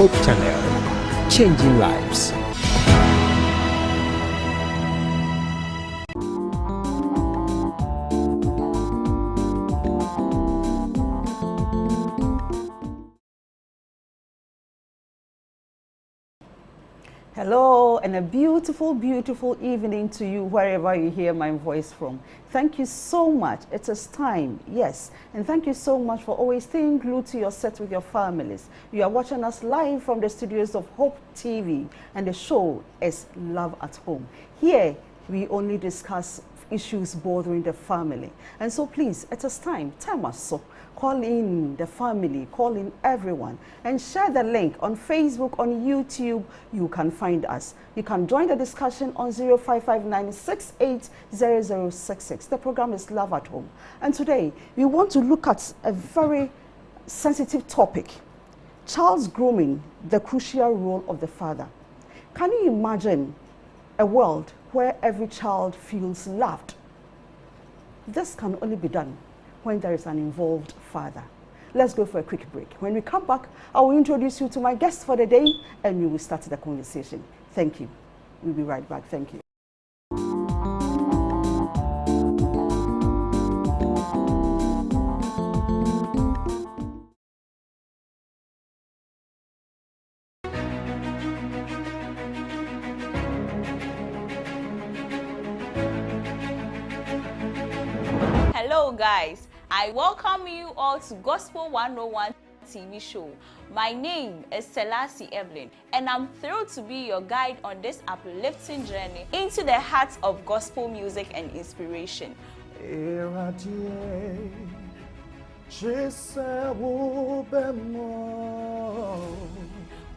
Hope Channel, changing lives. Hello, and a beautiful, beautiful evening to you wherever you hear my voice from. Thank you so much. It is time, yes. And thank you so much for always staying glued to your set with your families. You are watching us live from the studios of Hope TV, and the show is Love at Home. Here, we only discuss issues bothering the family. And so please, it is time us so. Call in the family, call in everyone, and share the link on Facebook, on YouTube. You can find us. You can join the discussion on 0559680066. The program is Love at Home. And today, we want to look at a very sensitive topic, child's grooming, the crucial role of the father. Can you imagine a world where every child feels loved? This can only be done when there is an involved father. Let's go for a quick break. When we come back, I will introduce you to my guest for the day and we will start the conversation. Thank you. We'll be right back. Thank you. Hello guys, I welcome you all to Gospel 101 TV show. My name is Selassie Evelyn and I'm thrilled to be your guide on this uplifting journey into the heart of gospel music and inspiration.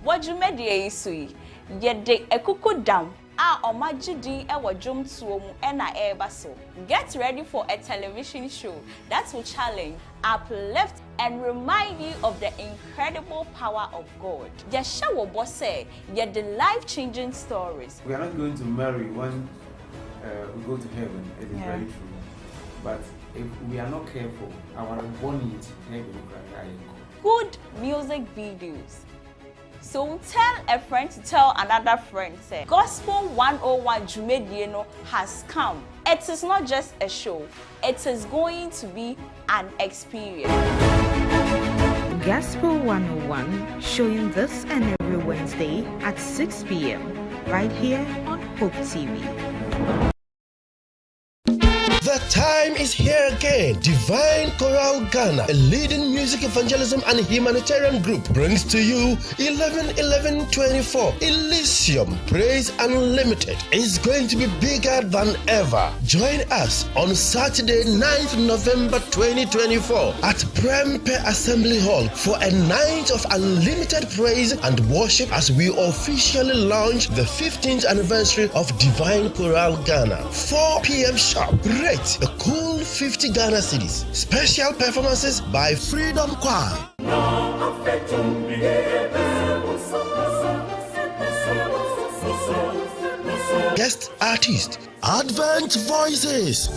What you made ye yede ekuko dam omajidi ewo jom tuomu ena ebaso. Get ready for a television show that will challenge, uplift, and remind you of the incredible power of God. Yesha wo bose ye the life-changing stories. We are not going to marry when we go to heaven. It is very true. But if we are not careful, our bonding to heaven will cry. Good music videos. So tell a friend to tell another friend. Say, Gospel 101 Jumedieno has come. It is not just a show. It is going to be an experience. Gospel 101 showing this and every Wednesday at 6 p.m. right here on Hope TV. The time is here again. Divine Choral Ghana, a leading music evangelism and humanitarian group, brings to you 11-11-24 Elysium Praise Unlimited. It's going to be bigger than ever. Join us on Saturday, 9th November 2024 at Prempe Assembly Hall for a night of unlimited praise and worship as we officially launch the 15th anniversary of Divine Choral Ghana. 4 p.m. sharp. Rate a cool 50 Ghana cedis. Special performances by Freedom Choir. Guest artist, Advent Voices.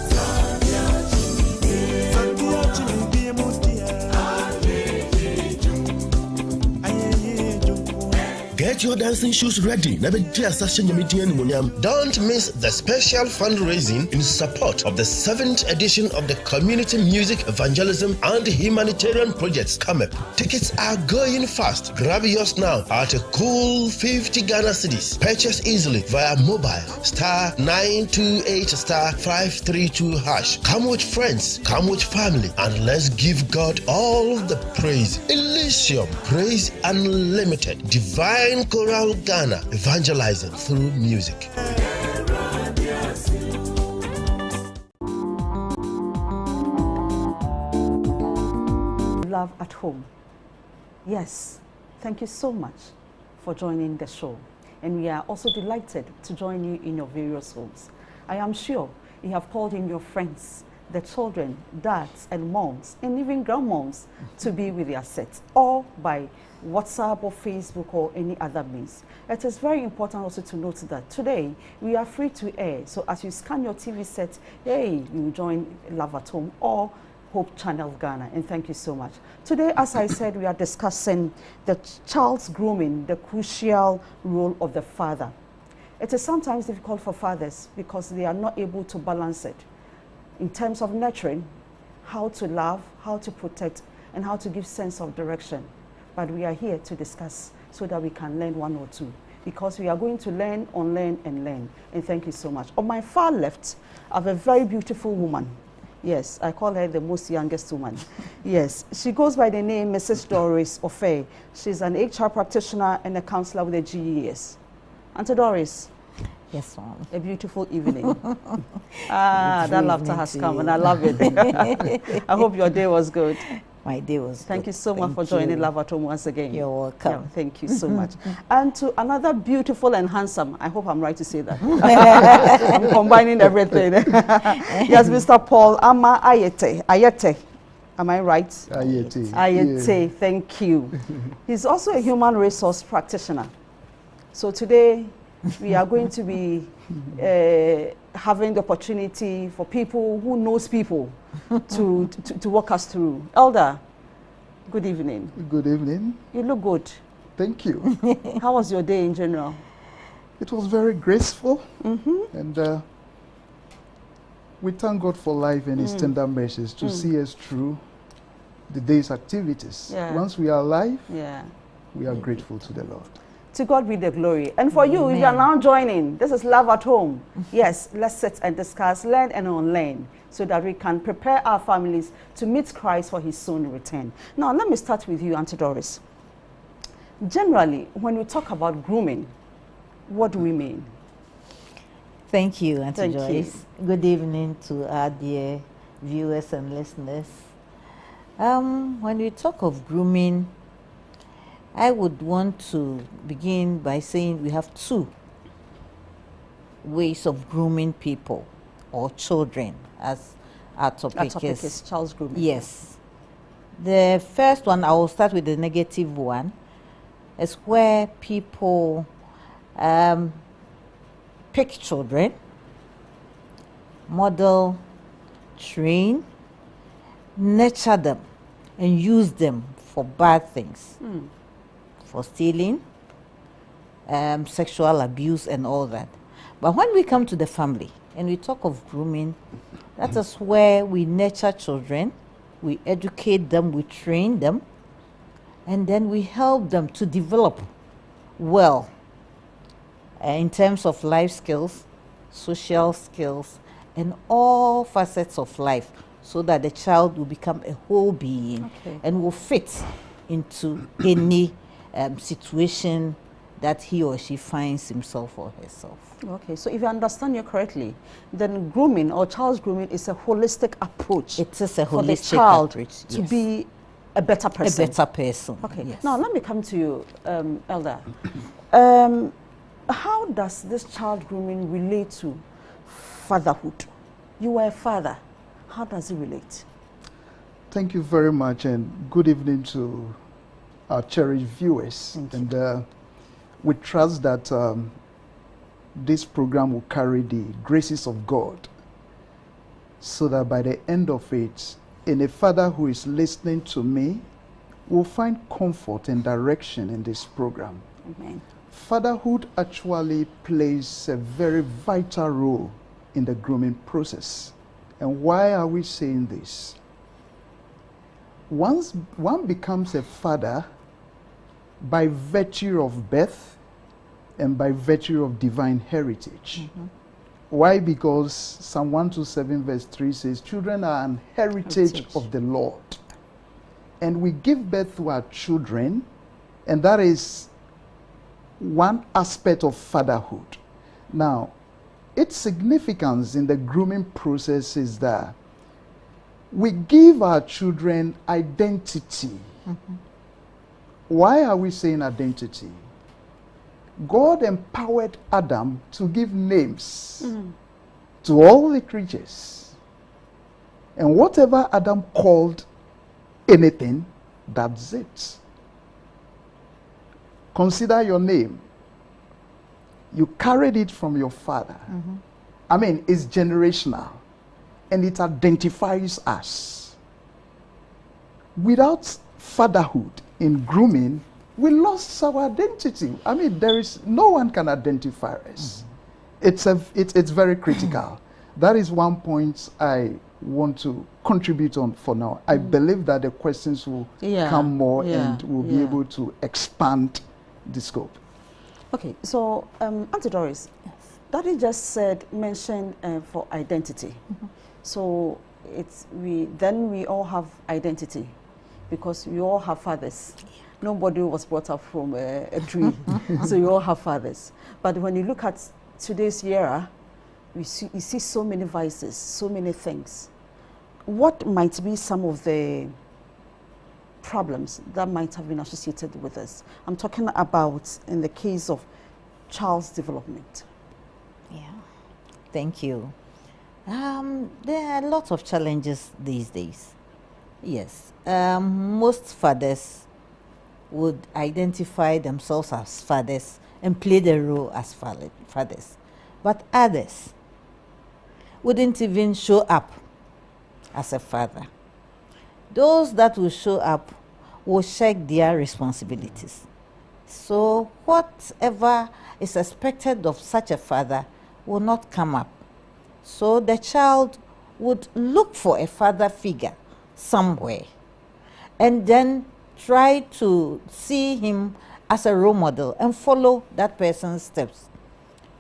Get your dancing shoes ready. Don't miss the special fundraising in support of the 7th edition of the Community Music Evangelism and Humanitarian Projects CAMEP. Tickets are going fast. Grab yours now at a cool 50 Ghana cedis. Purchase easily via mobile *928*532#. Come with friends, come with family, and let's give God all the praise. Elysium Praise Unlimited. Divine Choral Ghana, evangelizing through music. Love at Home. Yes, thank you so much for joining the show. And we are also delighted to join you in your various homes. I am sure you have called in your friends, the children, dads and moms, and even grandmoms to be with their sets, or by WhatsApp or Facebook or any other means. It is very important also to note that today we are free to air. So as you scan your TV set, hey, you join Love at Home, or Hope Channel Ghana, and thank you so much. Today, as I said, we are discussing the child's grooming, the crucial role of the father. It is sometimes difficult for fathers because they are not able to balance it in terms of nurturing, how to love, how to protect, and how to give sense of direction. But we are here to discuss so that we can learn one or two, because we are going to learn, unlearn, and learn. And thank you so much. On my far left, I have a very beautiful woman. Yes, I call her the most youngest woman. Yes, she goes by the name Mrs. Doris Ofe. She's an HR practitioner and a counselor with the GES. Auntie Doris. Yes, ma'am. A beautiful evening. That laughter has come, and I love it. I hope your day was good. My day was Thank good. you so much for joining Love at Home once again. You're welcome. Yeah, thank you so much. And to another beautiful and handsome, I hope I'm right to say that. I'm combining everything. Yes, Mr. Paul Ama Ayete. Ayete. Am I right? Ayete. Ayete, thank you. He's also a human resource practitioner. So today, we are going to be having the opportunity for people who knows people to walk us through. Elder, good evening. Good evening. You look good. Thank you. How was your day in general? It was very graceful, and we thank God for life and His tender mercies to see us through the day's activities. Yeah. Once we are alive, We are grateful to the Lord. To God be the glory. And for you, if you are now joining, this is Love at Home. Yes, let's sit and discuss, learn and unlearn, so that we can prepare our families to meet Christ for His soon return. Now, let me start with you, Auntie Doris. Generally, when we talk about grooming, what do we mean? Thank you, Auntie Thank Joyce. Good evening to our dear viewers and listeners. When we talk of grooming, I would want to begin by saying we have two ways of grooming people or children, as our topic is child's grooming. Yes. The first one, I will start with the negative one, is where people pick children, model, train, nurture them, and use them for bad things. For stealing, sexual abuse, and all that. But when we come to the family and we talk of grooming, that is where we nurture children, we educate them, we train them, and then we help them to develop well in terms of life skills, social skills, and all facets of life, so that the child will become a whole being and will fit into any situation that he or she finds himself or herself. Okay, so if I understand you correctly, then grooming or child's grooming is a holistic approach. It is a for the holistic child approach, to yes. be a better person. A better person. Okay, yes. now let me come to you, Elder. How does this child grooming relate to fatherhood? You are a father. How does it relate? Thank you very much, and good evening to our cherished viewers. And we trust that this program will carry the graces of God, so that by the end of it, any father who is listening to me will find comfort and direction in this program. Amen. Fatherhood actually plays a very vital role in the grooming process. And why are we saying this? Once one becomes a father by virtue of birth and by virtue of divine heritage. Why? Because Psalm 127 verse 3 says, children are an heritage of the Lord. And we give birth to our children, and that is one aspect of fatherhood. Now, its significance in the grooming process is that we give our children identity. Why are we saying identity? God empowered Adam to give names to all the creatures. And whatever Adam called anything, that's it. Consider your name. You carried it from your father. I mean, it's generational. And it identifies us. without fatherhood in grooming, we lost our identity. I mean, no one can identify us. It's very critical. That is one point I want to contribute on for now. I believe that the questions will come more and we'll be able to expand the scope. Okay, so Auntie Doris, Daddy just mentioned for identity. So we all have identity because we all have fathers. Nobody was brought up from a tree, so you all have fathers. But when you look at today's era, you see so many vices, so many things. What might be some of the problems that might have been associated with this? I'm talking about in the case of child's development. Yeah, thank you. There are lots of challenges these days. Yes, most fathers would identify themselves as fathers and play the role as fathers. But others wouldn't even show up as a father. Those that will show up will shirk their responsibilities. So whatever is expected of such a father will not come up. So the child would look for a father figure somewhere and then try to see him as a role model and follow that person's steps.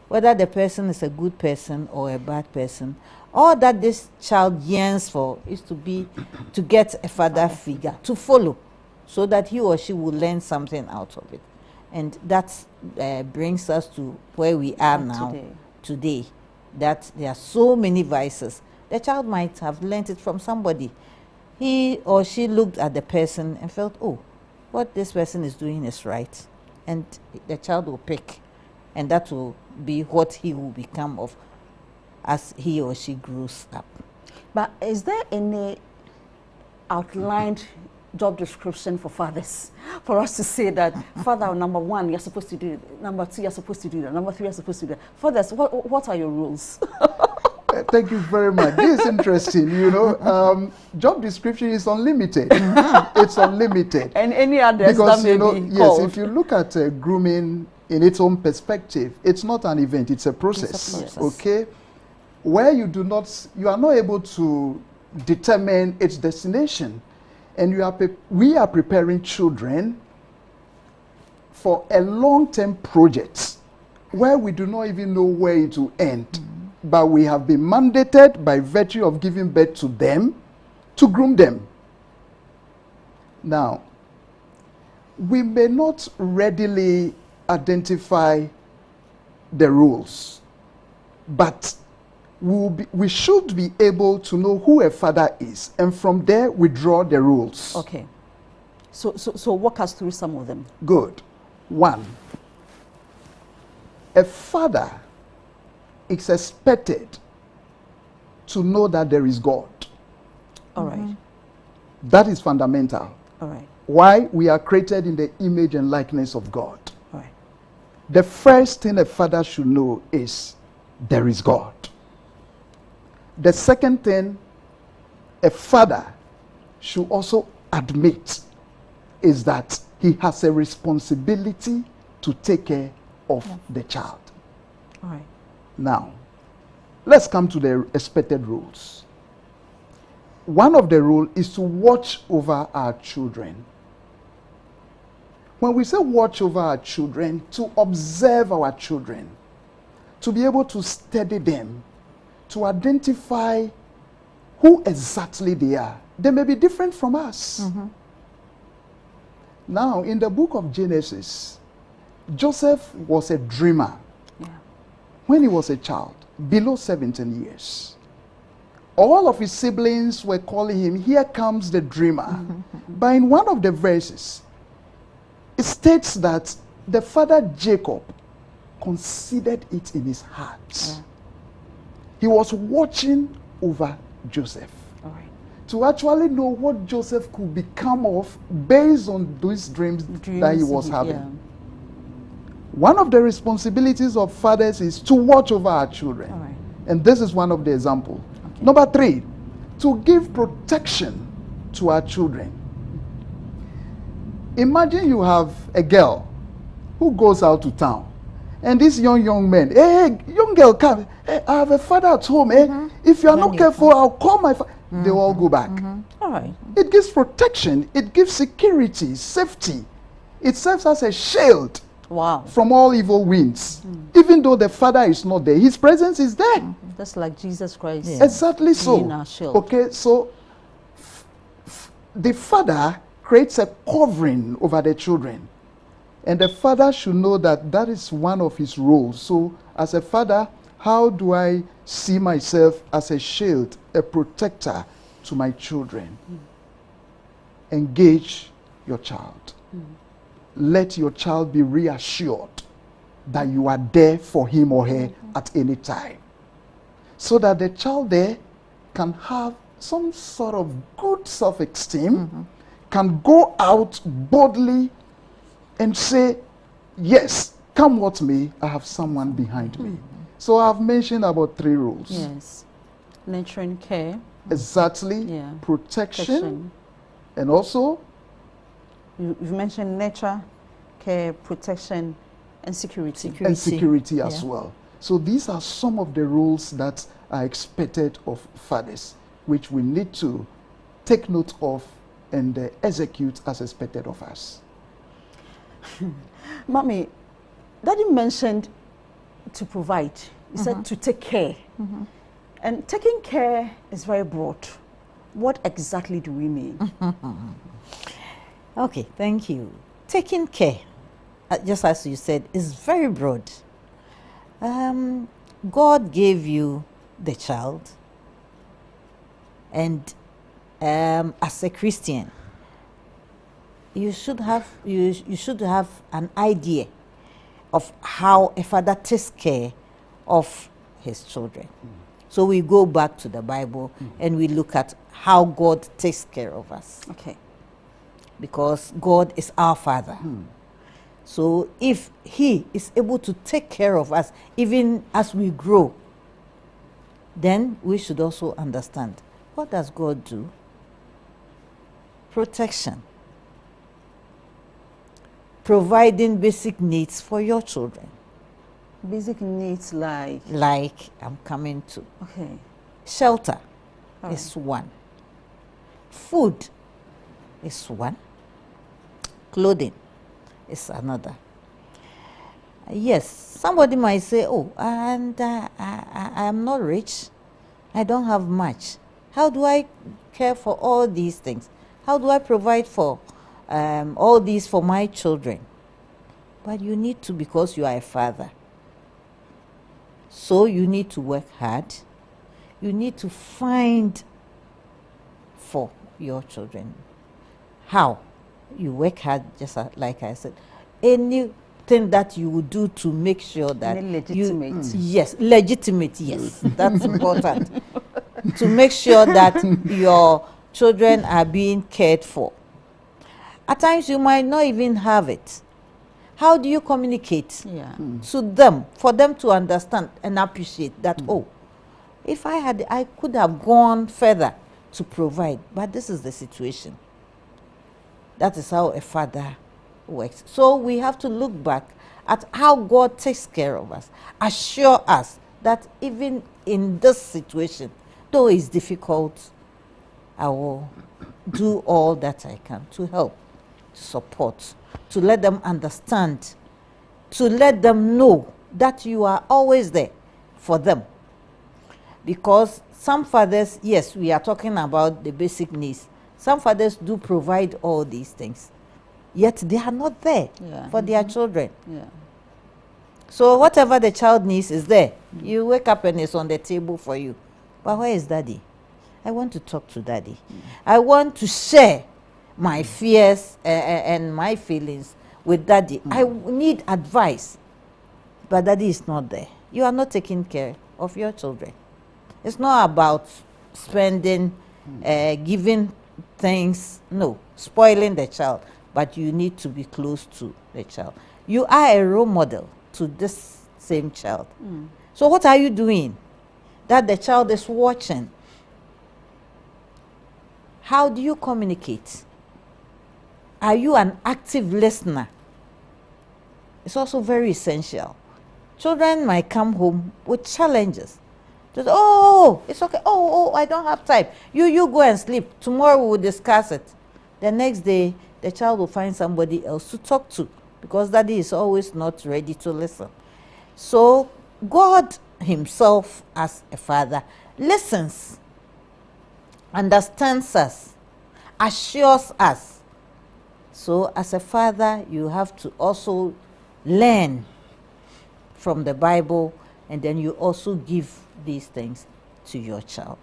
Whether the person is a good person or a bad person, all that this child yearns for is to get a father figure to follow so that he or she will learn something out of it. And that brings us to where we are now today, that there are so many vices. The child might have learned it from somebody. He or she looked at the person and felt, oh, what this person is doing is right. And the child will pick, and that will be what he will become of as he or she grows up. But is there any outlined job description for fathers? For us to say that, father, number one, you're supposed to do it. Number two, you're supposed to do that. Number three, you're supposed to do that. Fathers, what are your rules? Thank you very much. This is interesting, you know. Job description is unlimited. It's unlimited. And any others because, that may be called. Yes, if you look at grooming in its own perspective, it's not an event, it's a process. It's a process. Okay? Where you are not able to determine its destination. And we are preparing children for a long-term project where we do not even know where it will end. But we have been mandated by virtue of giving birth to them to groom them. Now, we may not readily identify the rules, but we should be able to know who a father is, and from there we draw the rules. Okay. So walk us through some of them. Good. One, a father is expected to know that there is God. All right. That is fundamental. All right. Why? We are created in the image and likeness of God. All right. The first thing a father should know is there is God. The second thing a father should also admit is that he has a responsibility to take care of the child. All right. Now, let's come to the expected rules. One of the rules is to watch over our children. When we say watch over our children, to observe our children, to be able to study them, to identify who exactly they are. They may be different from us. Now, in the book of Genesis, Joseph was a dreamer. When he was a child, below 17 years. All of his siblings were calling him, here comes the dreamer. But in one of the verses, it states that the father Jacob considered it in his heart. He was watching over Joseph. All right. To actually know what Joseph could become of based on those dreams that he was having. One of the responsibilities of fathers is to watch over our children. All right. And this is one of the examples. Okay. Number three, to give protection to our children. Imagine you have a girl who goes out to town, and this young man, hey, young girl, come, hey, I have a father at home. If you are not careful, I'll call my father. They all go back. All right. It gives protection. It gives security, safety. It serves as a shield from all evil winds. Even though the father is not there, his presence is there. Just like Jesus Christ. Yeah. Exactly so. Being our shield. Okay, so the father creates a covering over the children. And the father should know that that is one of his roles. So as a father, how do I see myself as a shield, a protector to my children? Engage your child. Let your child be reassured that you are there for him or her at any time. So that the child there can have some sort of good self-esteem, can go out boldly and say, yes, come what may, I have someone behind me. So I've mentioned about 3 rules. Yes. Nurturing care. Exactly. Yeah. Protection. And also, You've mentioned nurture, care, protection, and security. and security as well. So these are some of the rules that are expected of fathers, which we need to take note of and execute as expected of us. Mommy, Daddy mentioned to provide. He said to take care. And taking care is very broad. What exactly do we mean? Okay, thank you. Taking care, just as you said, is very broad. God gave you the child, and as a Christian, you should have an idea of how a father takes care of his children. So we go back to the Bible and we look at how God takes care of us. Okay. Because God is our Father. So if He is able to take care of us even as we grow, then we should also understand, what does God do? Protection. Providing basic needs for your children. Basic needs like? Like I'm coming to. Okay. Shelter is one. Food is one. Clothing is another. Yes, somebody might say, oh, and I am not rich. I don't have much. How do I care for all these things? How do I provide for all these for my children? But you need to, because you are a father. So you need to work hard. You need to find for your children. How? You work hard, just like I said. Anything that you would do to make sure that legitimate. Yes, legitimate, yes. That's important. To make sure that your children are being cared for. At times you might not even have it. How do you communicate to them, for them to understand and appreciate that, oh, if I had, I could have gone further to provide, but this is the situation. That is how a father works. So we have to look back at how God takes care of us, assure us that even in this situation, though it's difficult, I will do all that I can to help, to support, to let them understand, to let them know that you are always there for them. Because some fathers, yes, we are talking about the basic needs. Some fathers do provide all these things, yet they are not there for their children. So whatever the child needs is there. You wake up and it's on the table for you. But where is daddy? I want to talk to daddy. I want to share my fears and my feelings with daddy. I need advice. But daddy is not there. You are not taking care of your children. It's not about spending, giving things, no, spoiling the child. But you need to be close to the child. You are a role model to this same child. So what are you doing that the child is watching? How do you communicate? Are you an active listener? It's also very essential. Children might come home with challenges. Just, oh, it's okay. Oh, I don't have time. You go and sleep. Tomorrow we will discuss it. The next day, the child will find somebody else to talk to because daddy is always not ready to listen. So God himself as a father listens, understands us, assures us. So as a father, you have to also learn from the Bible, and then you also give these things to your child.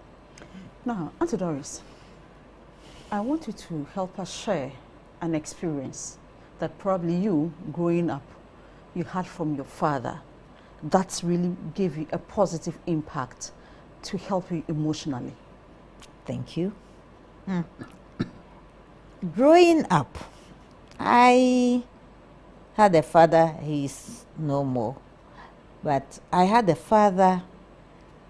Now, Auntie Doris, I want you to help us share an experience that probably you, growing up, you had from your father that really gave you a positive impact to help you emotionally. Thank you. Growing up, I had a father, he's no more, but I had a father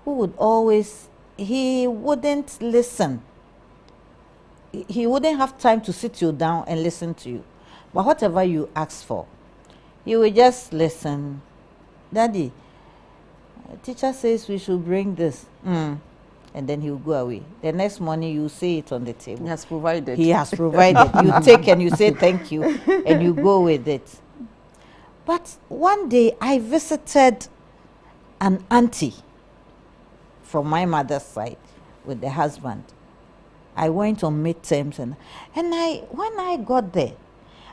who would always, he wouldn't listen. He wouldn't have time to sit you down and listen to you. But whatever you ask for, he would just listen. Daddy, teacher says we should bring this. And then he will go away. The next morning you see it on the table. He has provided. He has provided. You take and you say thank you and you go with it. But one day I visited an auntie from my mother's side with the husband. I went on midterms and when I got there,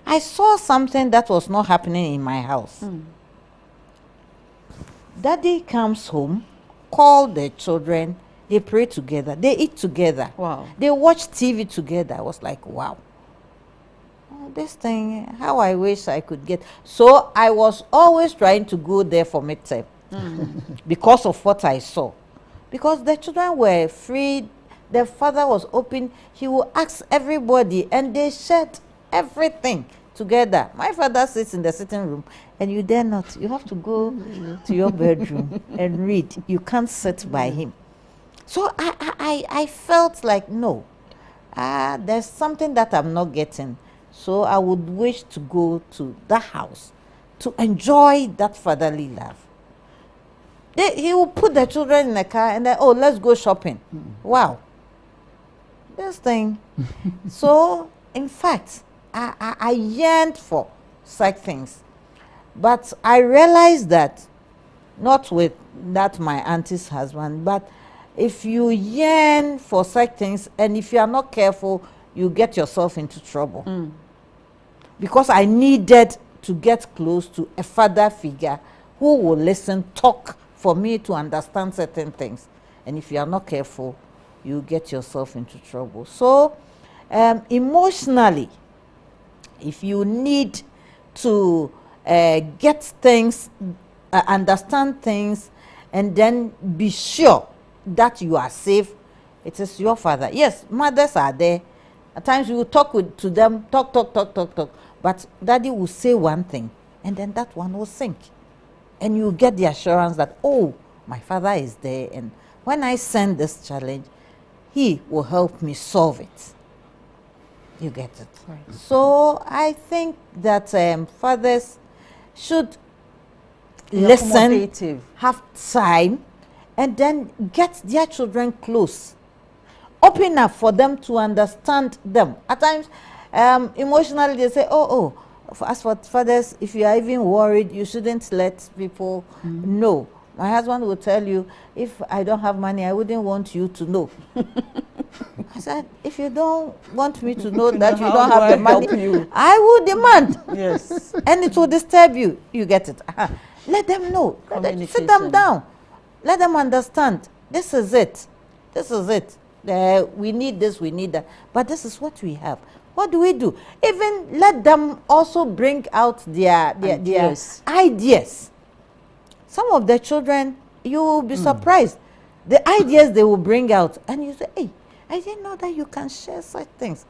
I saw something that was not happening in my house. Daddy comes home, call the children, they pray together, they eat together. Wow. They watch TV together. I was like, wow. This thing, how I wish I could get. So I was always trying to go there for midterm because of what I saw. Because the children were free, the father was open, he would ask everybody and they shared everything together. My father sits in the sitting room and you dare not. You have to go to your bedroom and read. You can't sit by him. So I felt like, no, there's something that I'm not getting. So I would wish to go to the house to enjoy that fatherly love. He will put the children in the car and then, oh, let's go shopping. Wow. This thing. So, in fact, I yearned for such things. But I realized that, not with that my auntie's husband, but if you yearn for such things and if you are not careful, you get yourself into trouble. Because I needed to get close to a father figure who will listen, talk for me to understand certain things. And if you are not careful, you get yourself into trouble. So, emotionally, if you need to get things, understand things, and then be sure that you are safe, it is your father. Yes, mothers are there. At times you will talk to them, talk. But daddy will say one thing, and then that one will sink. And you get the assurance that, oh, my father is there, and when I send this challenge, he will help me solve it. You get it? Right. So I think that fathers should listen, have time, and then get their children close. Open up for them to understand them. At times, emotionally, they say, as for fathers, if you are even worried, you shouldn't let people know. My husband will tell you, if I don't have money, I wouldn't want you to know. I said, if you don't want me to know that you don't have the money, I will demand. Yes. And it will disturb you. You get it. Let them know. Sit them down. Let them understand. This is it. This is it. We need this, we need that. But this is what we have. What do we do? Even let them also bring out their ideas. Some of the children, you will be surprised. The ideas they will bring out. And you say, hey, I didn't know that you can share such things.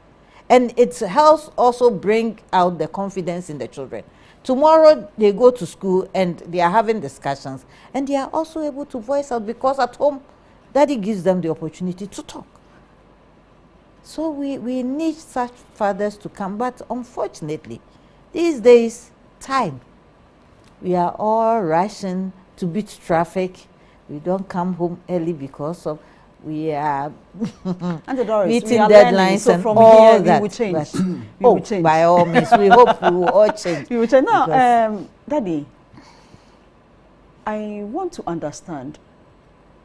And it helps also bring out the confidence in the children. Tomorrow they go to school and they are having discussions. And they are also able to voice out because at home, daddy gives them the opportunity to talk. So we need such fathers to come. But unfortunately, these days, time. We are all rushing to beat traffic. We don't come home early because of we are And Doris, meeting we are deadlines learning, so and from all here that. we will change. But, We will change. by all means, we hope we will all change. We will change. Now, Because- Daddy, I want to understand.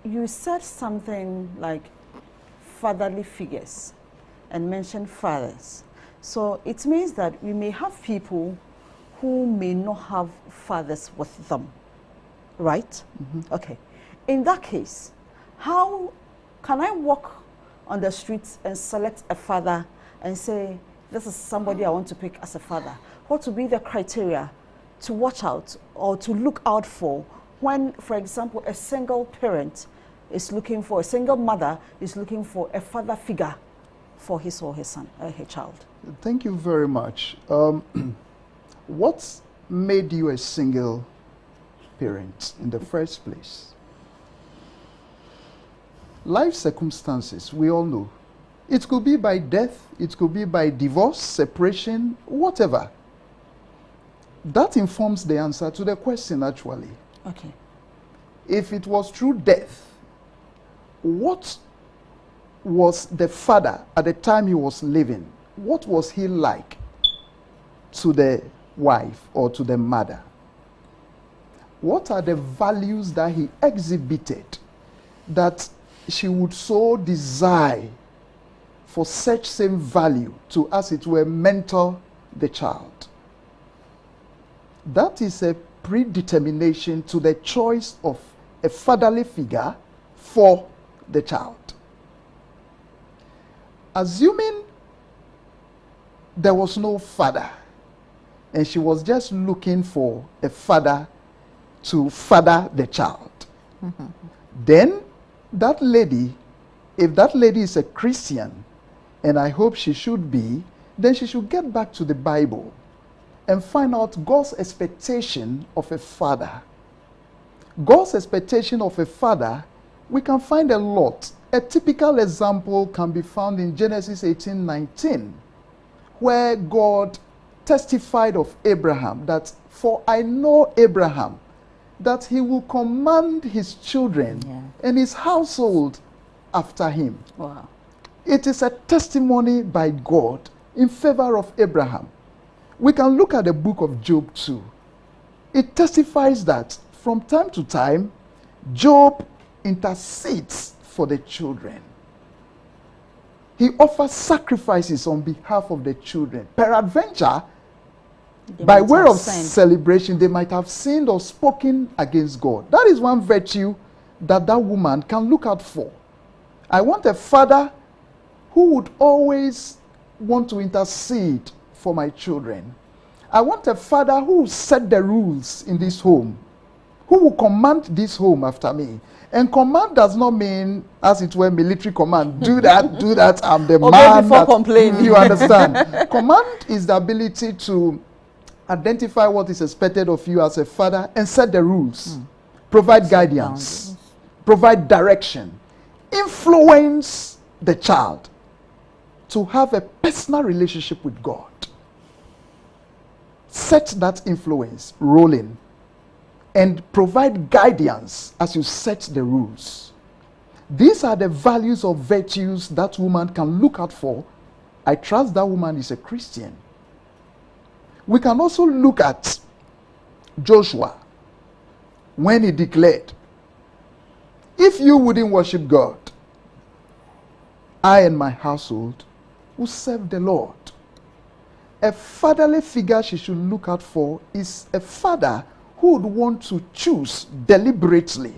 You said something like fatherly figures and mentioned fathers. So it means that we may have people who may not have fathers with them, right? Okay. In that case, how can I walk on the streets and select a father and say, this is somebody I want to pick as a father? What would be the criteria to watch out or to look out for when, for example, a single parent is looking for, a single mother is looking for a father figure for his or her son, her child? Thank you very much. What made you a single parent in the first place? Life circumstances, we all know. It could be by death, it could be by divorce, separation, whatever. That informs the answer to the question, actually. Okay. If it was through death, what was the father at the time he was living? What was he like to the wife or to the mother? What are the values that he exhibited that she would so desire for such same value to, as it were, mentor the child? That is a predetermination to the choice of a fatherly figure for the child. Assuming there was no father, and she was just looking for a father to father the child, then that lady, if that lady is a Christian, and I hope she should be, then she should get back to the Bible and find out God's expectation of a father. God's expectation of a father, we can find a lot. A typical example can be found in Genesis 18:19, where God testified of Abraham that, for I know Abraham, that he will command his children and his household after him. Wow. It is a testimony by God in favor of Abraham. We can look at the book of Job too. It testifies that from time to time, Job intercedes for the children. He offers sacrifices on behalf of the children. Peradventure, by way of celebration, they might have sinned or spoken against God. That is one virtue that that woman can look out for. I want a father who would always want to intercede for my children. I want a father who will set the rules in this home, who will command this home after me. And command does not mean, as it were, military command. Do that, I'm the man. Before complaining. You understand? Command is the ability to identify what is expected of you as a father and set the rules. Provide guidance. Provide direction. Influence the child to have a personal relationship with God. Set that influence rolling and provide guidance as you set the rules. These are the values or virtues that woman can look out for. I trust that woman is a Christian. We can also look at Joshua when he declared, if you wouldn't worship God, I and my household will serve the Lord. A fatherly figure she should look out for is a father who would want to choose deliberately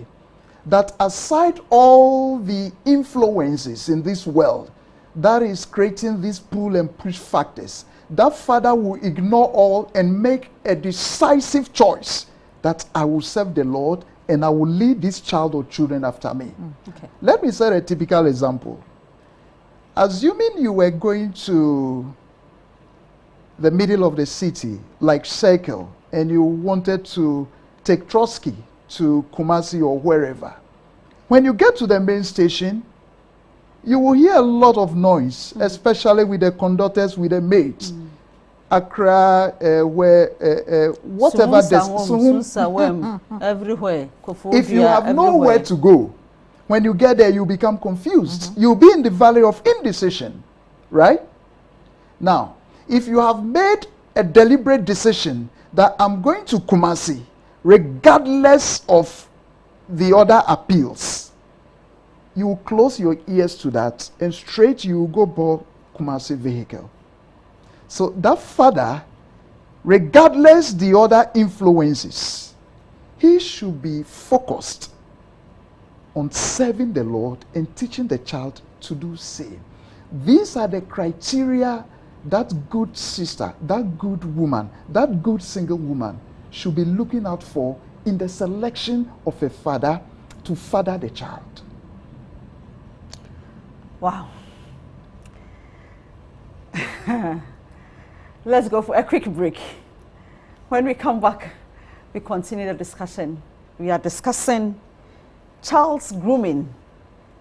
that aside all the influences in this world that is creating these pull and push factors, that father will ignore all and make a decisive choice that I will serve the Lord and I will lead this child or children after me. Okay. Let me set a typical example. Assuming you were going to the middle of the city, like Circle, and you wanted to take Trotsky to Kumasi or wherever. When you get to the main station, you will hear a lot of noise, especially with the conductors, with the maids. Accra, where whatever everywhere. If you have nowhere to go, when you get there, you become confused. You'll be in the valley of indecision, right? Now, if you have made a deliberate decision that I'm going to Kumasi, regardless of the other appeals, you will close your ears to that, and straight you will go board Kumasi vehicle. So that father, regardless the other influences, he should be focused on serving the Lord and teaching the child to do same. These are the criteria that good sister, that good woman, that good single woman should be looking out for in the selection of a father to father the child. Wow. Let's go for a quick break. When we come back, we continue the discussion. We are discussing child's grooming,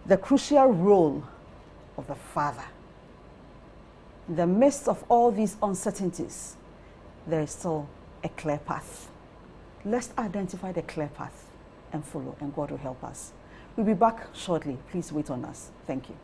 the crucial role of the father. In the midst of all these uncertainties, there is still a clear path. Let's identify the clear path and follow, and God will help us. We'll be back shortly. Please wait on us. Thank you.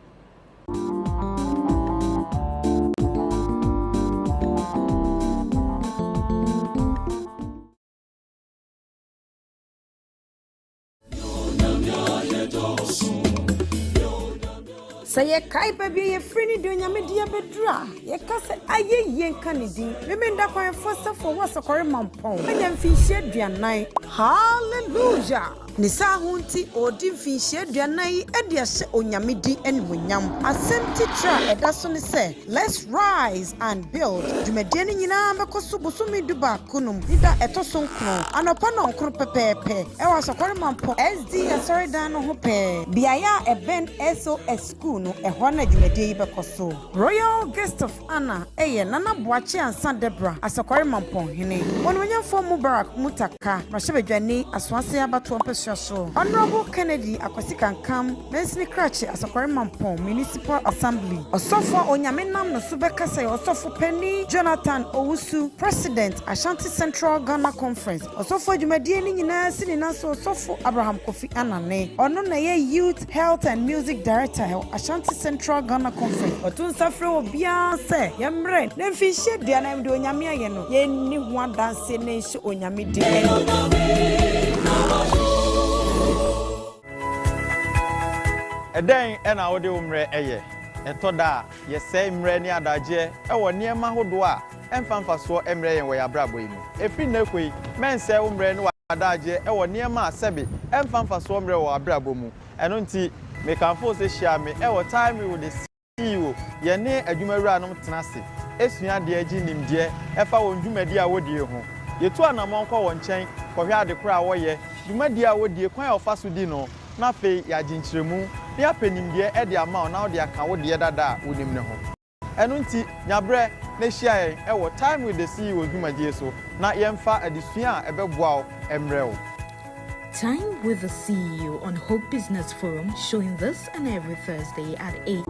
Say ye kai baby ye free do nyame dia bedra ye ka say aye yen kan din remember kwan foster for what sokore mampon anya mfinhie aduanan hallelujah Nisa hunti odi mfinhie aduanan yi ede ahye onyame din animonyam asem titra edaso ne say let's rise and build dwumadie ne nyina bekoso bosumi duba kunum ida etoso nkro anopa no nkro pepepe e wa sokore mampon SD asori dan no ho pe biaya eben SOS school no ehwa na dwumadie yi bekoso Royal Guest of Honor eye nana boache ansa Debra asokore mampon hene wonwanyafo Mubarak Mutaka rahebedwane aswase abato so Honorable Kennedy Akwasi Kankam Mensini Krachi asokore mampon Municipal Assembly Osofo onyame nam no so bekasa Osofo Penny Jonathan Owusu President Ashanti Central Ghana Conference Osofo dwumadie ni nyina sini naso Osofo Abraham Kofi Anane ono na ye Youth Health and Music Director Ashanti Central Ghana Conference otun safre obia se yemre na mfinhie dia na mde onyame aye no ye ni ho adanse na nshi onyame di Eden ena wode umre eye etoda ye say mre ni adaje ewo niema hodo a emfamfa so emre yen we yabrabo yi efri na koi men say umre ni adaje ewo niema asebe emfamfa so mre wo abrabo mu eno nti me kan fo se share me ewo time we would see you ye ne adwumawura no tenase esua de agi nimde efa won dwumadi a wodie ho yetu anamon kwa won chen kohwe ade kora wo ye dwumadi a wodie kwan ofa so di no na fe ya ginchiremu ya penimde e de ama na de aka wo de dada wonim ne ho eno nti nyabre na hia yen e wo time with the CEO dwumadie so na yemfa adesua ebeboa o emre o. Time with the CEO on Hope Business Forum, showing this and every Thursday at 8.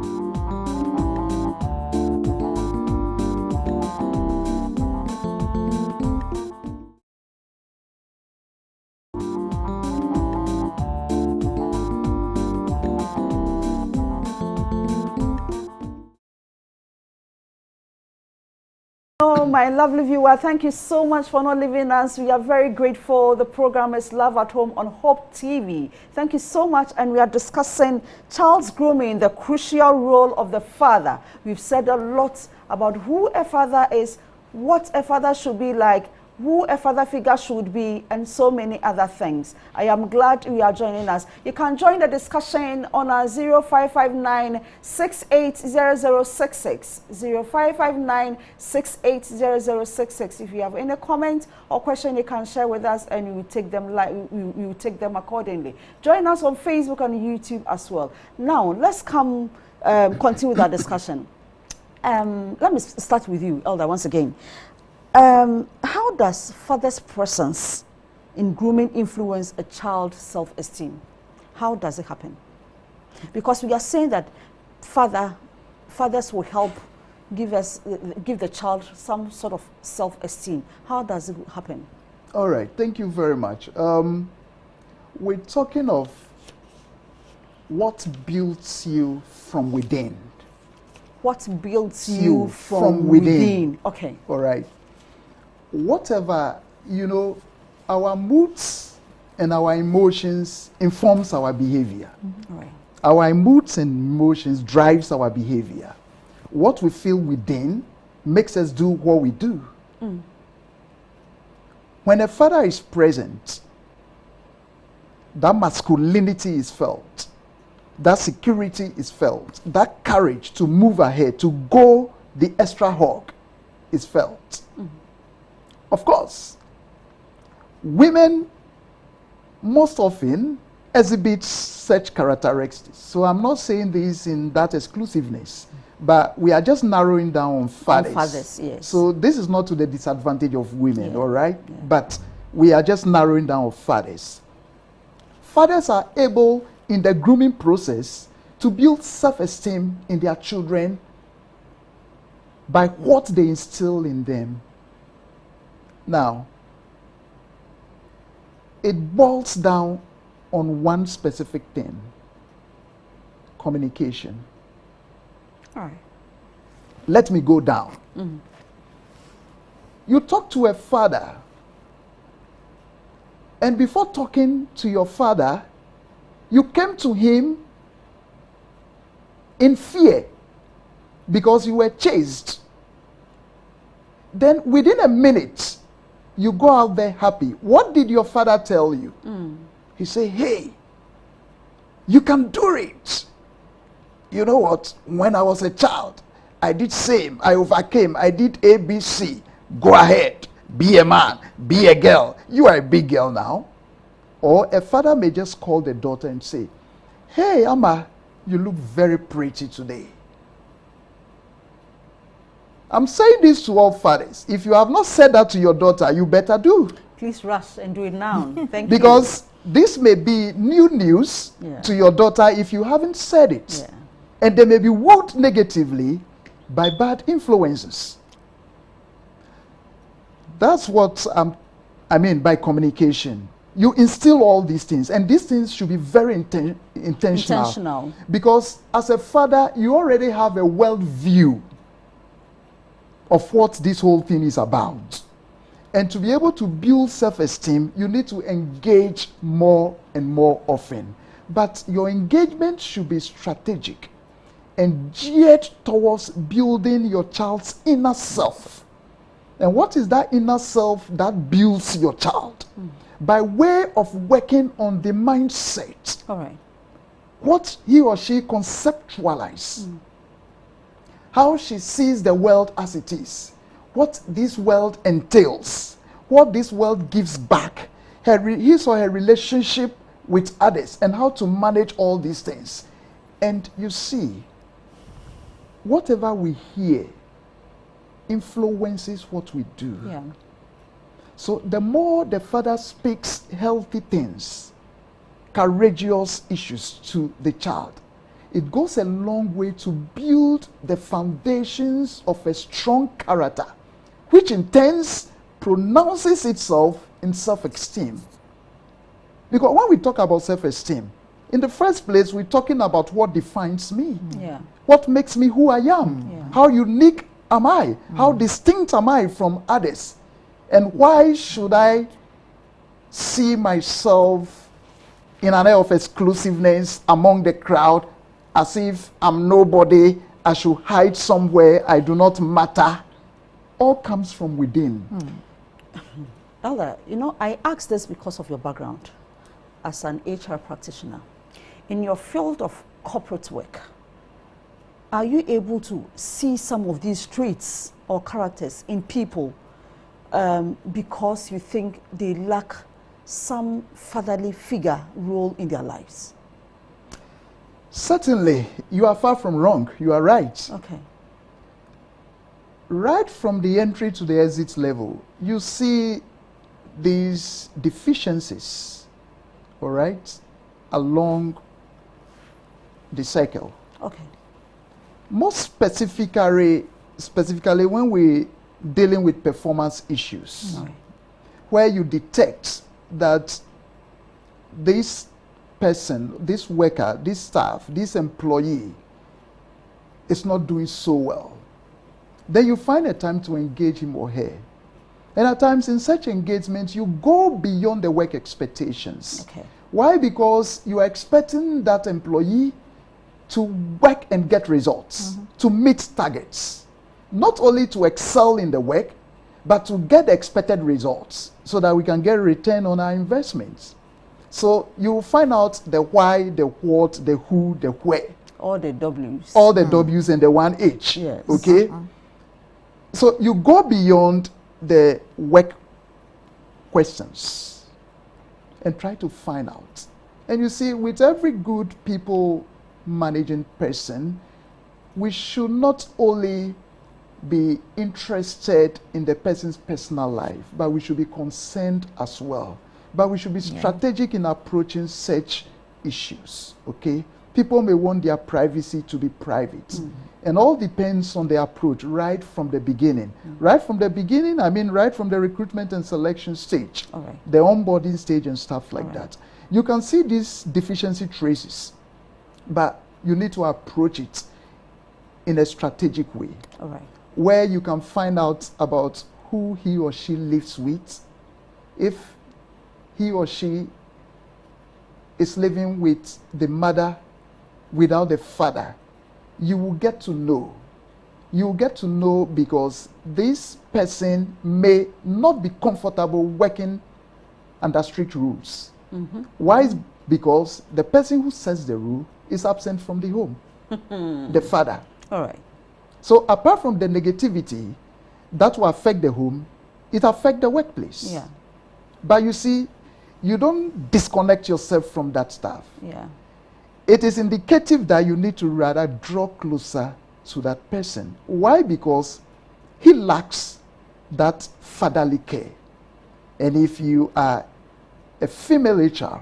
Oh, my lovely viewer, thank you so much for not leaving us. We are very grateful. The program is Love at Home on Hope TV. Thank you so much. And we are discussing child's grooming, the crucial role of the father. We've said a lot about who a father is, what a father should be like, who a father figure should be, and so many other things. I am glad you are joining us. You can join the discussion on our 0559 680066, 0559 680066. If you have any comment or question, you can share with us, and we will take them we will take them accordingly. Join us on Facebook and YouTube as well. Now let's continue with our discussion. Let me start with you, Elder, once again. How does father's presence in grooming influence a child's self-esteem? How does it happen? Because we are saying that fathers will help give the child some sort of self-esteem. How does it happen? All right, thank you very much. We're talking of what builds you from within. What builds you from within? Okay. All right. Whatever, you know, our moods and our emotions informs our behavior. All right. Our moods and emotions drives our behavior. What we feel within makes us do what we do. When a father is present, that masculinity is felt. That security is felt. That courage to move ahead, to go the extra hog is felt. Of course, women most often exhibit such characteristics. So I'm not saying this in that exclusiveness, but we are just narrowing down on fathers. On fathers, yes. So this is not to the disadvantage of women, Yeah. all right? Yeah. But we are just narrowing down on fathers. Fathers are able, in the grooming process, to build self-esteem in their children by what they instill in them. Now, it boils down on one specific thing: communication. All right. Let me go down. You talk to a father, and before talking to your father, you came to him in fear because you were chased. Then within a minute, you go out there happy. What did your father tell you? He said, hey, you can do it. You know what? When I was a child, I did same. I overcame. I did ABC. Go ahead. Be a man. Be a girl. You are a big girl now. Or a father may just call the daughter and say, hey, Amma, you look very pretty today. I'm saying this to all fathers. If you have not said that to your daughter, you better do. Please rush and do it now. Thank Because this may be new news to your daughter if you haven't said it. Yeah. And they may be wooed negatively by bad influences. That's what I mean by communication. You instill all these things, and these things should be very intentional. Because as a father, you already have a world view of what this whole thing is about. And to be able to build self-esteem, you need to engage more and more often. But your engagement should be strategic and geared towards building your child's inner self. And what is that inner self that builds your child? By way of working on the mindset. All right. What he or she conceptualizes. How she sees the world as it is. What this world entails. What this world gives back. His or her relationship with others. And how to manage all these things. And you see, whatever we hear influences what we do. Yeah. So the more the father speaks healthy things, courageous issues to the child, it goes a long way to build the foundations of a strong character, which in turn pronounces itself in self-esteem. Because when we talk about self-esteem, in the first place, we're talking about what defines me. Yeah. What makes me who I am. Yeah. How unique am I? How distinct am I from others? And why should I see myself in an air of exclusiveness among the crowd as if I'm nobody, I should hide somewhere, I do not matter? All comes from within. Ella, you know, I asked this because of your background as an HR practitioner. In your field of corporate work, are you able to see some of these traits or characters in people because you think they lack some fatherly figure role in their lives? Certainly, you are far from wrong. You are right. Okay. Right from the entry to the exit level, you see these deficiencies, all right, along the cycle. Okay. Most specifically when we dealing with performance issues, where you detect that this person, this worker, this staff, this employee is not doing so well, then you find a time to engage him or her. And at times in such engagements, you go beyond the work expectations. Okay. Why? Because you are expecting that employee to work and get results, to meet targets. Not only to excel in the work, but to get the expected results so that we can get return on our investments. So you will find out the why, the what, the who, the where. All the W's. All the W's and the one H. Yes. Okay? So you go beyond the work questions and try to find out. And you see, with every good people managing person, we should not only be interested in the person's personal life, but we should be concerned as well. But we should be strategic in approaching such issues, okay? People may want their privacy to be private. And all depends on the approach right from the beginning. Right from the beginning, I mean right from the recruitment and selection stage, the onboarding stage and stuff like that. You can see these deficiency traces, but you need to approach it in a strategic way. Where you can find out about who he or she lives with, if he or she is living with the mother without the father, you will get to know. You will get to know because this person may not be comfortable working under strict rules. Why? Because the person who sets the rule is absent from the home, the father. So apart from the negativity that will affect the home, it affects the workplace. But you see, you don't disconnect yourself from that stuff. It is indicative that you need to rather draw closer to that person. Why? Because he lacks that fatherly care. And if you are a female HR,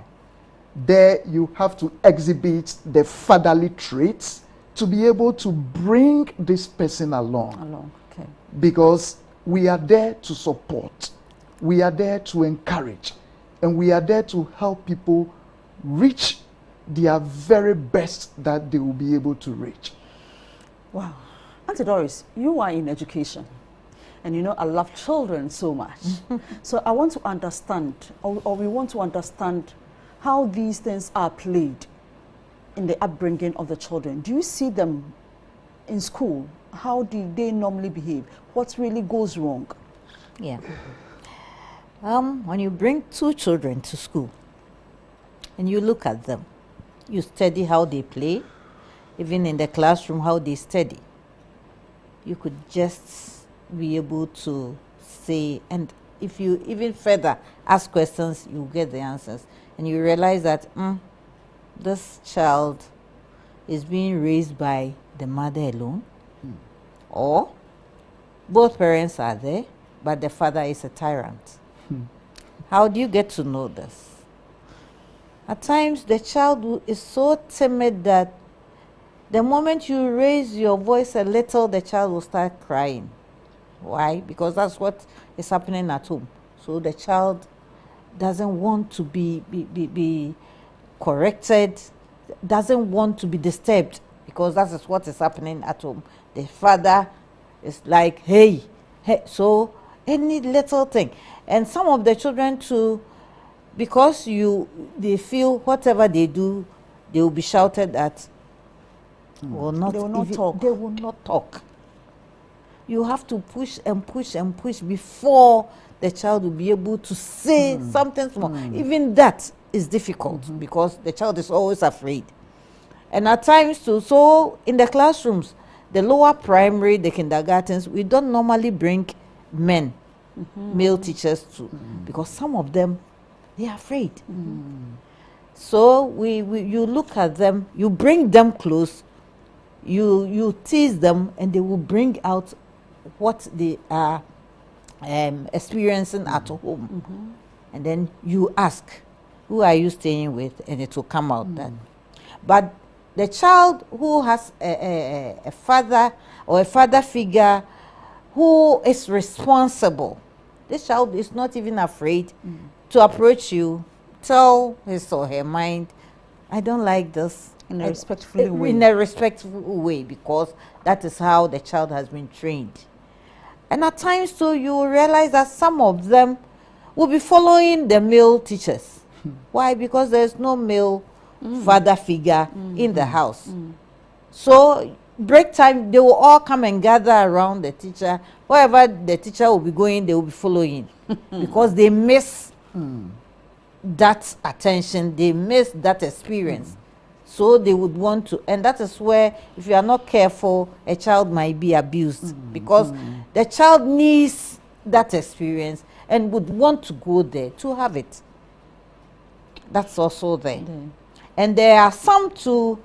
there you have to exhibit the fatherly traits to be able to bring this person along. Because we are there to support, we are there to encourage, and we are there to help people reach their very best that they will be able to reach. Wow. Auntie Doris, you are in education. And you know, I love children so much. So I want to understand, or we want to understand how these things are played in the upbringing of the children. Do you see them in school? How do they normally behave? What really goes wrong? When you bring two children to school and you look at them, you study how they play, even in the classroom, how they study. You could just be able to say, and if you even further ask questions, you get the answers. And you realize that this child is being raised by the mother alone, or both parents are there, but the father is a tyrant. How do you get to know this? At times, the child is so timid that the moment you raise your voice a little, the child will start crying. Why? Because that's what is happening at home. So the child doesn't want to be corrected, doesn't want to be disturbed, because that is what is happening at home. The father is like, hey, so any little thing. And some of the children too, because they feel whatever they do, they will be shouted at. They will not talk. They will not talk. You have to push and push and push before the child will be able to say something small. Even that is difficult because the child is always afraid. And at times too, so in the classrooms, the lower primary, the kindergartens, we don't normally bring men, male teachers too, because some of them, they are afraid. So you look at them, you bring them close, you tease them, and they will bring out what they are experiencing at home. And then you ask, who are you staying with? And it will come out then. But the child who has a father or a father figure who is responsible, this child is not even afraid to approach you, tell his or her mind, I don't like this. In a respectful way. In a respectful way, because that is how the child has been trained. And at times too, you will realize that some of them will be following the male teachers. Why? Because there's no male father figure in the house. So break time, they will all come and gather around the teacher. Wherever the teacher will be going, they will be following. Because they miss that attention, they miss that experience. So they would want to, and that is where, if you are not careful, a child might be abused. Because the child needs that experience and would want to go there to have it. That's also there. And there are some too,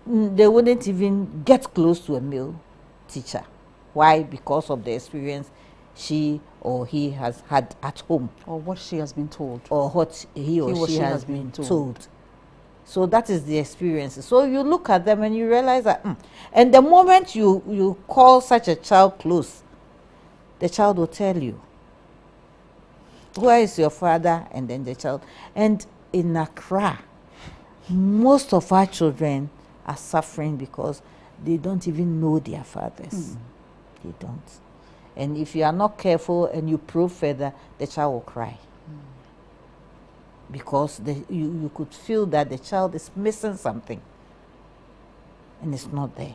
they wouldn't even get close to a male teacher. Why? Because of the experience she or he has had at home. Or what she has been told. Or what he or she has been told. So that is the experience. So you look at them and you realize that, and the moment you call such a child close, the child will tell you, where is your father? And then the child. And in Accra, most of our children are suffering because they don't even know their fathers. They don't. And if you are not careful and you probe further, the child will cry. Because you could feel that the child is missing something. And it's not there.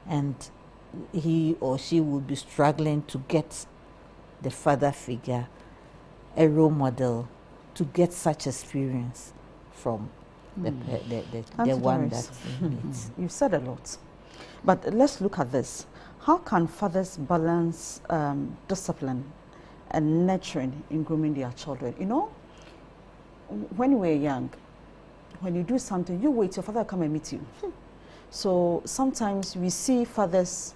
And he or she would be struggling to get the father figure, a role model, to get such experience from the one that he meets. You've said a lot. But let's look at this. How can fathers balance discipline and nurturing in grooming their children? You know, when we're young, when you do something, you wait, your father will come and meet you. So sometimes we see fathers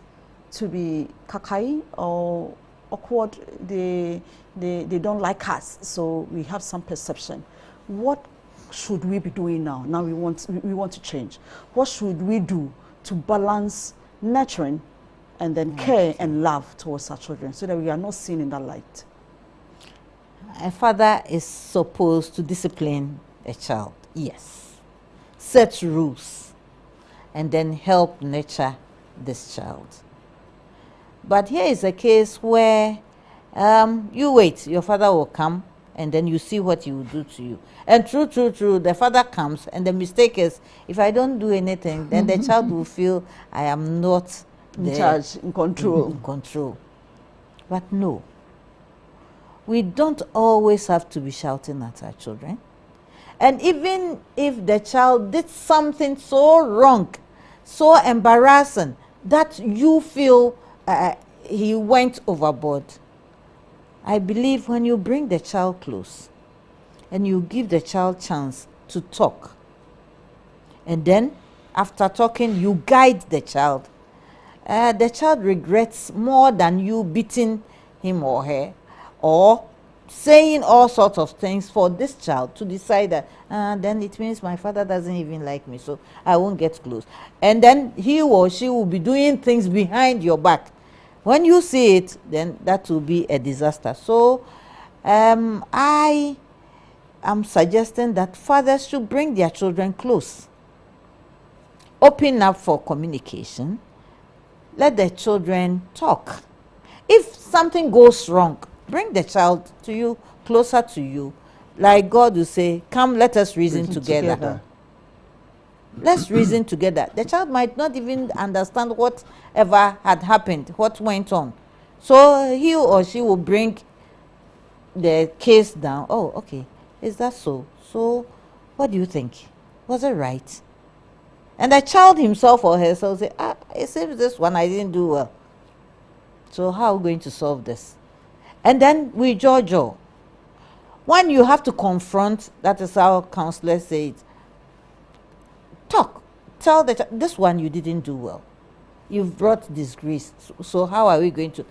to be kakai or awkward, they don't like us, so we have some perception. What should we be doing now? Now we want to change. What should we do to balance nurturing and then care and love towards our children so that we are not seen in that light? A father is supposed to discipline a child, yes. Set rules and then help nurture this child. But here is a case where you wait, your father will come and then you see what he will do to you. And true, the father comes and the mistake is, if I don't do anything, then the child will feel I am not in charge, in control. In control. But no, we don't always have to be shouting at our children. And even if the child did something so wrong, so embarrassing, that you feel he went overboard, I believe when you bring the child close and you give the child chance to talk, and then after talking you guide the child regrets more than you beating him or her or saying all sorts of things for this child to decide that then it means my father doesn't even like me, so I won't get close. And then he or she will be doing things behind your back. When you see it, then that will be a disaster. So I am suggesting that fathers should bring their children close. Open up for communication. Let the children talk. If something goes wrong, bring the child to you, closer to you. Like God will say, come, let us reason together. Let's reason together. The child might not even understand whatever had happened, what went on. So he or she will bring the case down. Oh, okay. Is that so? So what do you think? Was it right? And the child himself or herself say, it seems this one I didn't do well. So how are we going to solve this? And then we judge. When you have to confront, that is how counselors say it. Talk. Tell the child, this one you didn't do well. You've brought disgrace. So how are we going to?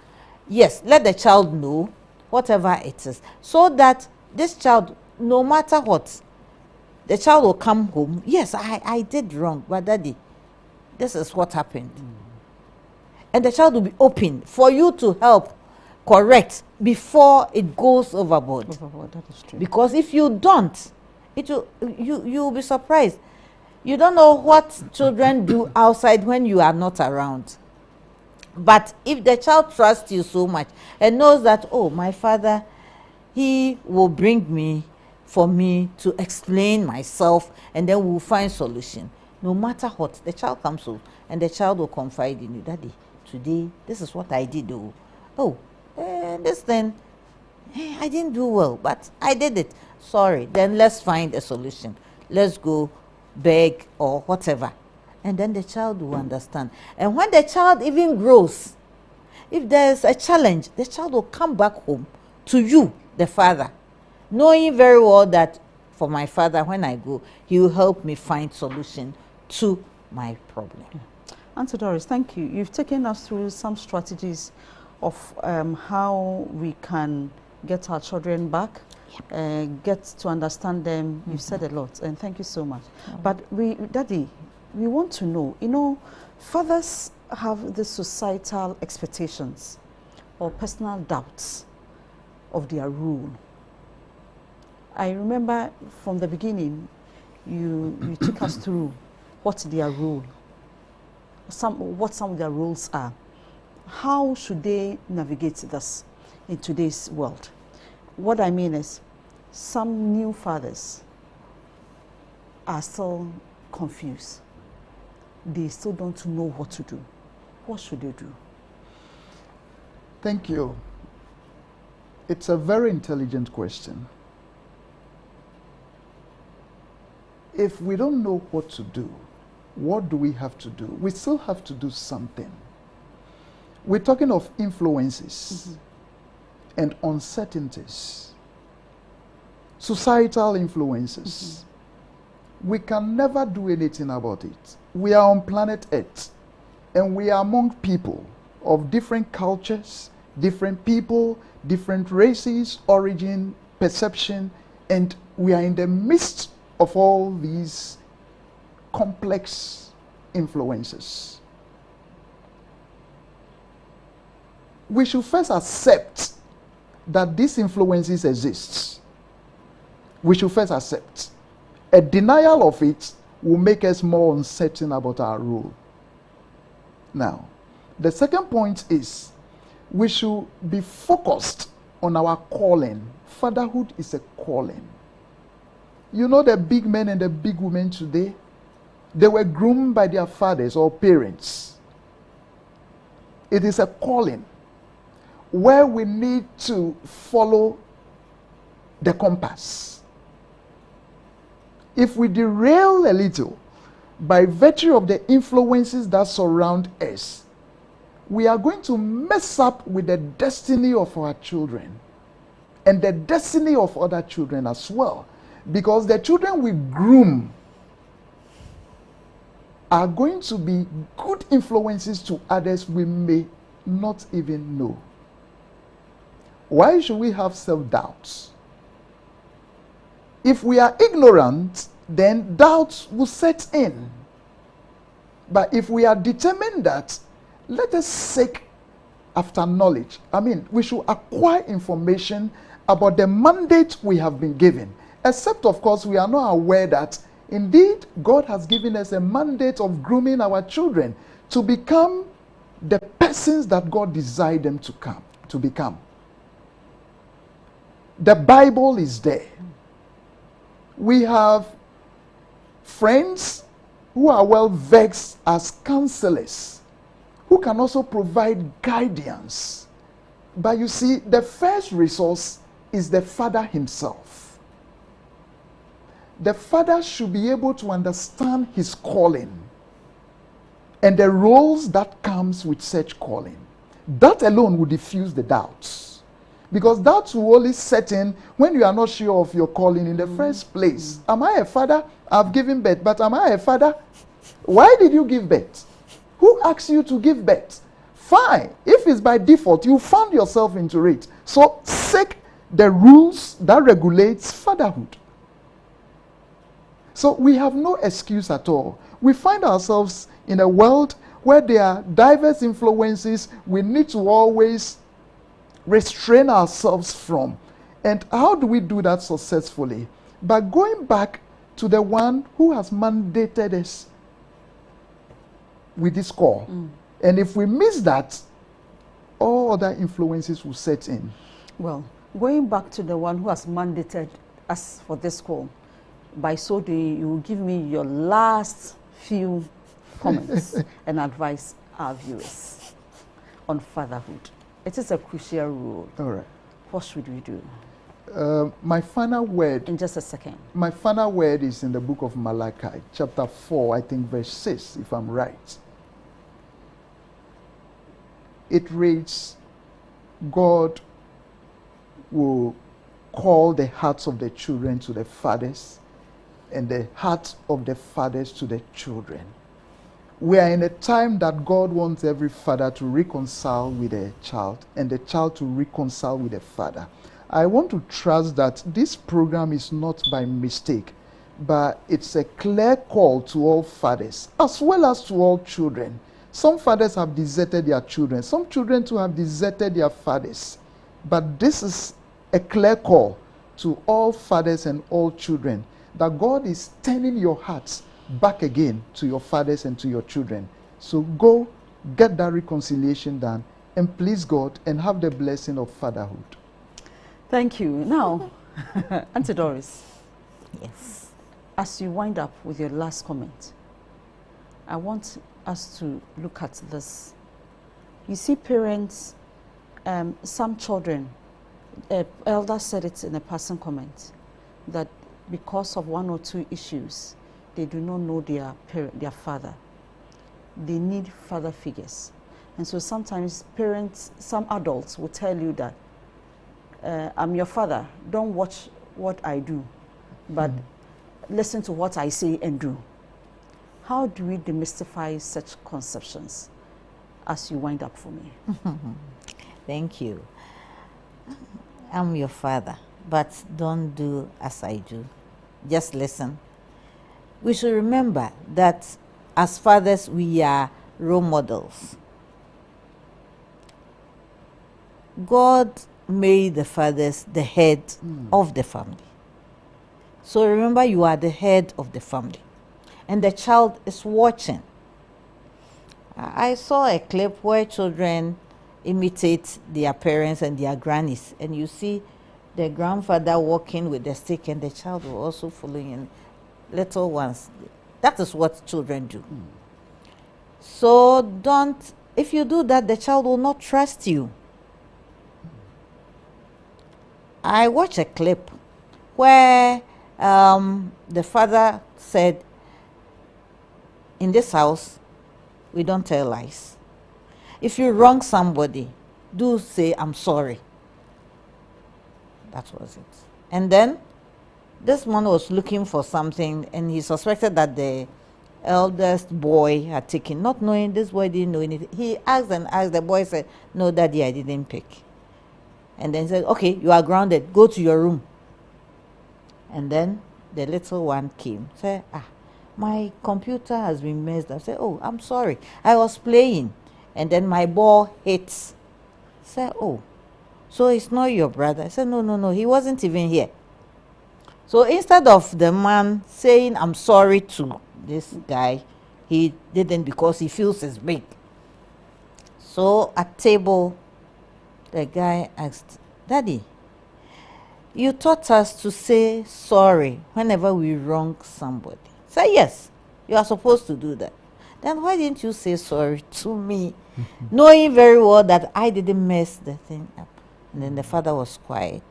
Yes, let the child know whatever it is. So that this child, no matter what, the child will come home. Yes, I did wrong, but daddy, this is what happened. And the child will be open for you to help correct before it goes overboard. That is true. Because if you don't, you'll be surprised. You don't know what children do outside when you are not around. But if the child trusts you so much and knows that, oh, my father, he will bring me for me to explain myself, and then we'll find solution. No matter what, the child comes home and the child will confide in you. Daddy, today, this is what I did. This thing, I didn't do well, but I did it. Sorry, then let's find a solution. Let's go beg or whatever. And then the child will understand. And when the child even grows, if there's a challenge, the child will come back home to you, the father, knowing very well that for my father, when I go, he will help me find solution to my problem. Auntie Doris, thank you. You've taken us through some strategies of how we can get our children back, get to understand them. You've said a lot, and thank you so much. But Daddy, we want to know, fathers have the societal expectations or personal doubts of their role. I remember from the beginning, you took us through what their role, what some of their roles are. How should they navigate this in today's world? What I mean is, some new fathers are still confused. They still don't know what to do. What should they do? Thank you. It's a very intelligent question. If we don't know what to do, what do we have to do? We still have to do something. We're talking of influences and uncertainties, societal influences. We can never do anything about it. We are on planet Earth, and we are among people of different cultures, different people, different races, origin, perception, and we are in the midst of all these complex influences. We should first accept that these influences exist. We should first accept. A denial of it will make us more uncertain about our role. Now, the second point is we should be focused on our calling. Fatherhood is a calling. You know the big men and the big women today, they were groomed by their fathers or parents. It is a calling where we need to follow the compass. If we derail a little by virtue of the influences that surround us, we are going to mess up with the destiny of our children and the destiny of other children as well. Because the children we groom are going to be good influences to others we may not even know. Why should we have self-doubts? If we are ignorant, then doubts will set in. But if we are determined that, let us seek after knowledge. We should acquire information about the mandate we have been given. Except, of course, we are not aware that, indeed, God has given us a mandate of grooming our children to become the persons that God desired them to become. The Bible is there. We have friends who are well versed as counselors, who can also provide guidance. But you see, the first resource is the father himself. The father should be able to understand his calling and the roles that comes with such calling. That alone will diffuse the doubts. Because doubts will only set in when you are not sure of your calling in the first place. Am I a father? I've given birth. But am I a father? Why did you give birth? Who asked you to give birth? Fine. If it's by default, you found yourself into it. So seek the rules that regulates fatherhood. So we have no excuse at all. We find ourselves in a world where there are diverse influences we need to always restrain ourselves from. And how do we do that successfully? By going back to the one who has mandated us with this call. And if we miss that, all other influences will set in. Well, going back to the one who has mandated us for this call, by so doing, you will give me your last few comments and advise our viewers on fatherhood. It is a crucial role. All right. What should we do? My final word. In just a second. My final word is in the book of Malachi, chapter 4, I think verse 6, if I'm right. It reads, God will call the hearts of the children to the fathers and the hearts of the fathers to the children. We are in a time that God wants every father to reconcile with a child and the child to reconcile with the father. I want to trust that this program is not by mistake, but it's a clear call to all fathers as well as to all children. Some fathers have deserted their children. Some children too have deserted their fathers. But this is a clear call to all fathers and all children that God is turning your hearts back again to your fathers and to your children. So go get that reconciliation done and please God and have the blessing of fatherhood. Thank you. Now, Auntie Doris. Yes. As you wind up with your last comment, I want us to look at this. You see, parents, some children, elder said it in a passing comment, that because of one or two issues, they do not know their father. They need father figures. And so sometimes parents, some adults will tell you that, I'm your father, don't watch what I do, but listen to what I say and do. How do we demystify such conceptions as you wind up for me? Thank you. I'm your father, but don't do as I do. Just listen. We should remember that as fathers, we are role models. God made the fathers the head of the family. So remember, you are the head of the family. And the child is watching. I saw a clip where children imitate their parents and their grannies. And you see the grandfather walking with the stick and the child will also following in. Little ones. That is what children do. So don't, if you do that, the child will not trust you. I watched a clip where the father said, in this house, we don't tell lies. If you wrong somebody, do say, I'm sorry. That was it. And then this man was looking for something and he suspected that the eldest boy had taken, not knowing this boy didn't know anything. He asked and asked, the boy said, no, daddy, I didn't pick. And then said, okay, you are grounded, go to your room. And then the little one came, said, my computer has been messed up. I said, oh, I'm sorry, I was playing. And then my ball hit. I said, oh, so it's not your brother? I said, no, he wasn't even here. So instead of the man saying, I'm sorry to this guy, he didn't because he feels it's big. So at table, the guy asked, Daddy, you taught us to say sorry whenever we wrong somebody. Say yes, you are supposed to do that. Then why didn't you say sorry to me, knowing very well that I didn't mess the thing up? And then the father was quiet.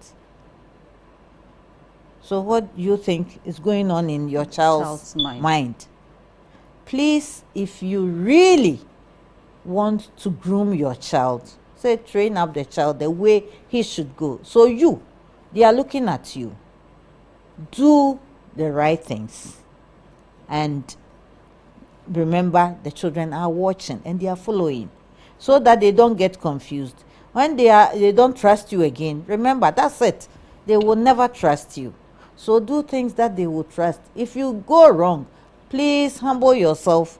So what do you think is going on in your child's mind? Please, if you really want to groom your child, say train up the child the way he should go. So they are looking at you. Do the right things. And remember, the children are watching and they are following so that they don't get confused. When they don't trust you again, remember, that's it. They will never trust you. So do things that they will trust. If you go wrong, please humble yourself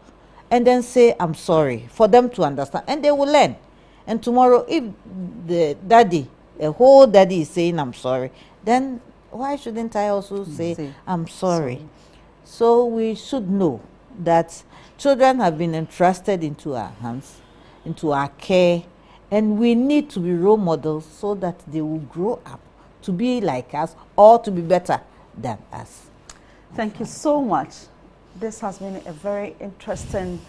and then say, I'm sorry, for them to understand. And they will learn. And tomorrow, if the whole daddy is saying, I'm sorry, then why shouldn't I also say, I'm sorry? So we should know that children have been entrusted into our hands, into our care, and we need to be role models so that they will grow up to be like us or to be better than us. Thank you so much. This has been a very interesting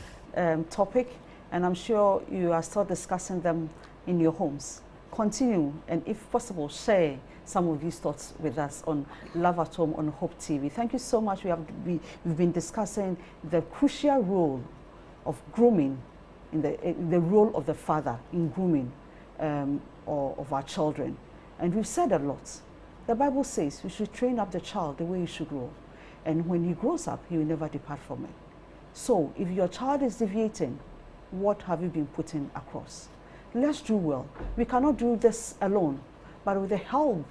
topic, and I'm sure you are still discussing them in your homes. Continue, and if possible, share some of these thoughts with us on Love at Home on Hope TV. Thank you so much. We've been discussing the crucial role of grooming, in the role of the father in grooming or of our children. And we've said a lot. The Bible says we should train up the child the way he should grow. And when he grows up, he will never depart from it. So if your child is deviating, what have you been putting across? Let's do well. We cannot do this alone, but with the help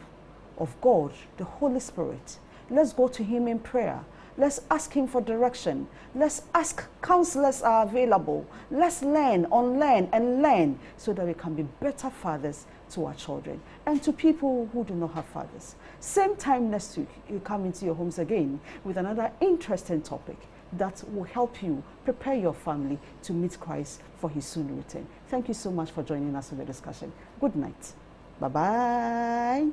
of God, the Holy Spirit, let's go to him in prayer. Let's ask him for direction. Let's ask, counselors are available. Let's learn, unlearn, and learn so that we can be better fathers to our children and to people who do not have fathers. Same time next week, you come into your homes again with another interesting topic that will help you prepare your family to meet Christ for his soon return. Thank you so much for joining us for the discussion. Good night. Bye-bye.